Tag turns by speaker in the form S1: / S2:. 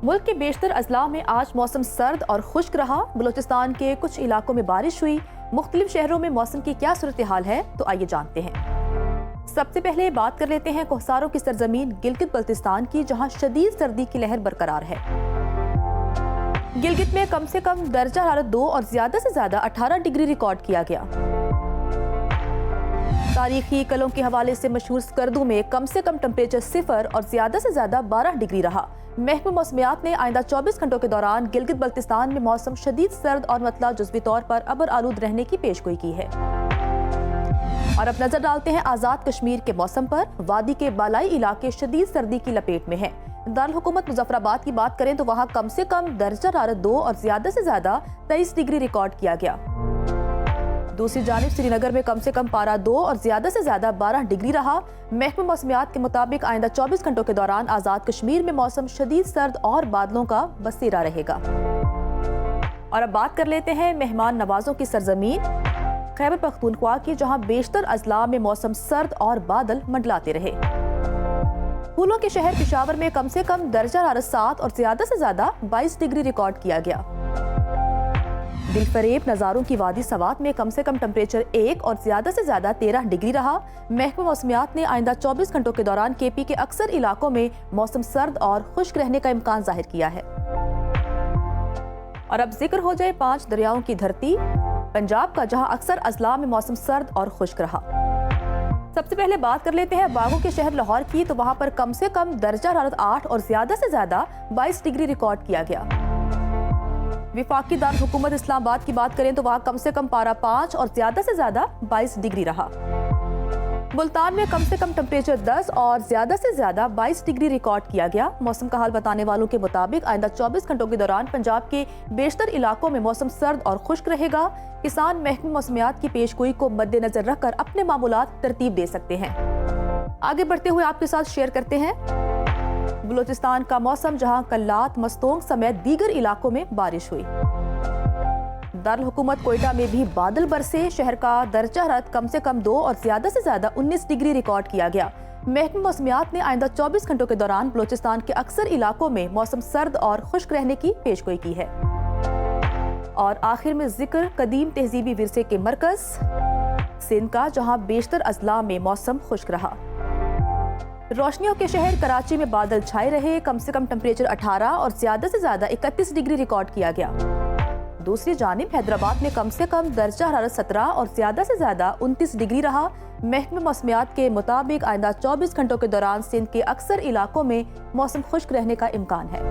S1: मुल्क के बेशतर अजला में आज मौसम सर्द और खुश्क रहा। बलूचिस्तान के कुछ इलाकों में बारिश हुई। मुख्तलिफ शहरों में मौसम की क्या सूरत हाल है, तो आइए जानते हैं। सबसे पहले बात कर लेते हैं कोहसारों की सरजमीन गिलगित बल्तिस्तान की, जहां शदीद सर्दी की लहर बरकरार है। गिलगित में कम से कम दर्जा हरारत 2 और ज्यादा से ज्यादा 18 डिग्री रिकॉर्ड किया गया। तारीखी कलों के हवाले से मशहूर स्कर्दू में कम से कम टेम्परेचर 0 और ज्यादा से ज्यादा 12 डिग्री रहा। महकमा मौसमियात ने आइंदा 24 घंटों के दौरान गिलगित बल्तिस्तान में मौसम शदीद सर्द और मतला जुज़वी तौर पर अबर आलूद रहने की पेशगोई की है। और अब नजर डालते हैं आज़ाद कश्मीर के मौसम पर। वादी के बालाई इलाके शदीद सर्दी की लपेट में हैं। दारुल हुकूमत मुजफ्फराबाद की बात करें तो वहाँ कम से कम दर्जा हरारत 2 और ज्यादा से ज्यादा 23 डिग्री रिकॉर्ड किया गया। दूसरी जानिब श्रीनगर में कम से कम पारा 2 और ज्यादा से ज्यादा 12 डिग्री रहा। महकमा मौसमियात के मुताबिक आइंदा 24 घंटों के दौरान आज़ाद कश्मीर में मौसम शदीद सर्द और बादलों का बसेरा रहेगा। और अब बात कर लेते हैं मेहमान नवाजों की सरजमीन खैबर पख्तूनख्वा की, जहां बेशतर अजला में मौसम सर्द और बादल मंडलाते रहे। फूलों के शहर पेशावर में कम से कम दर्जा हरारत 7 और ज्यादा से ज्यादा 22 डिग्री रिकॉर्ड किया गया। दिलफरेब नज़ारों की वादी सवात में कम से कम टेम्परेचर 1 और ज्यादा से ज्यादा 13 डिग्री रहा। महकमा मौसमियात ने आइंदा 24 घंटों के दौरान केपी के अक्सर इलाकों में मौसम सर्द और खुश्क रहने का इम्कान जाहिर किया है। और अब जिक्र हो जाए 5 दरियाओं की धरती पंजाब का, जहां अक्सर अजला में मौसम सर्द और खुश्क रहा। सबसे पहले बात कर लेते हैं बागों के शहर लाहौर की, तो वहां पर कम से कम दर्जा हरारत 8 और ज्यादा से ज्यादा 22 डिग्री रिकॉर्ड किया गया। विफाकी दारुल हुकूमत इस्लामाबाद की बात करें तो वहाँ कम से कम पारा 5 और ज्यादा से ज्यादा 22 डिग्री रहा। मुल्तान में कम से कम टेम्परेचर 10 और ज्यादा से ज्यादा 22 डिग्री रिकॉर्ड किया गया। मौसम का हाल बताने वालों के मुताबिक आइंदा 24 घंटों के दौरान पंजाब के बेशतर इलाकों में मौसम सर्द और खुश्क रहेगा। किसान महकमा मौसमियात की पेशगोई को मद्देनजर रखकर अपने मामूलात तरतीब दे सकते हैं। आगे बढ़ते हुए आपके साथ शेयर करते हैं बलूचिस्तान का मौसम, जहां कल्लात, मस्तोंग समेत दीगर इलाकों में बारिश हुई। दारुल हुकूमत कोयटा में भी बादल बरसे। शहर का दर्जा हरारत कम से कम 2 और ज्यादा से ज्यादा 19 डिग्री रिकॉर्ड किया गया। महकमा मौसमियात ने आइंदा 24 घंटों के दौरान बलूचिस्तान के अक्सर इलाकों में मौसम सर्द और खुश्क रहने की पेशगोई की है। और आखिर में जिक्र कदीम तहजीबी विरसे के मरकज सिंध का, जहां बेशतर अजला में मौसम खुश्क रहा। रोशनियों के शहर कराची में बादल छाए रहे। कम से कम टेम्परेचर 18 और ज्यादा से ज्यादा 31 डिग्री रिकॉर्ड किया गया। दूसरी जानिब हैदराबाद में कम से कम दर्जा हरारत 17 और ज्यादा से ज्यादा 29 डिग्री रहा। महकमा मौसमियात के मुताबिक आइंदा 24 घंटों के दौरान सिंध के अक्सर इलाकों में मौसम खुश्क रहने का इम्कान है।